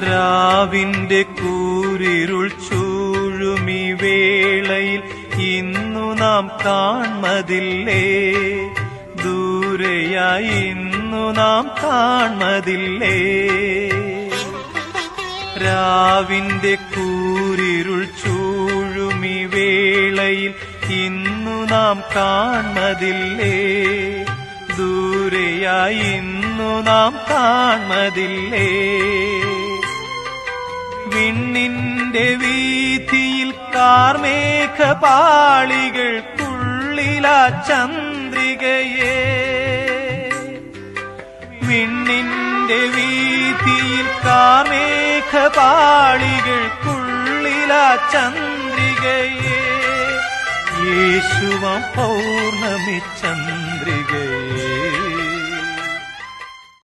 രാവിന്റെ കൂരിരുൾ ചൂഴുമി വേളയിൽ ഇന്നു നാം കാൺമതില്ലേ, ദൂരെയായി ഇന്നു നാം കാൺമതില്ലേ. രാവിന്റെ കൂരിരുൾ ചൂഴുമി വേളയിൽ ഇന്നു നാം കാൺമതില്ലേ, ദൂരെയായി ഇന്നു നാം കാൺമതില്ലേ. വിണ്ണിന്റെ വീഥിയിൽ കാർമേഘപാളികൾക്കുള്ളിലാ ചന്ദ്രികയെ, വിണ്ണിന്റെ വീഥിയിൽ കാർമേഘപാളികൾക്കുള്ളിലാ ചന്ദ്രികയെ, യേശുവാം പൗർണമി ചന്ദ്രികയെ.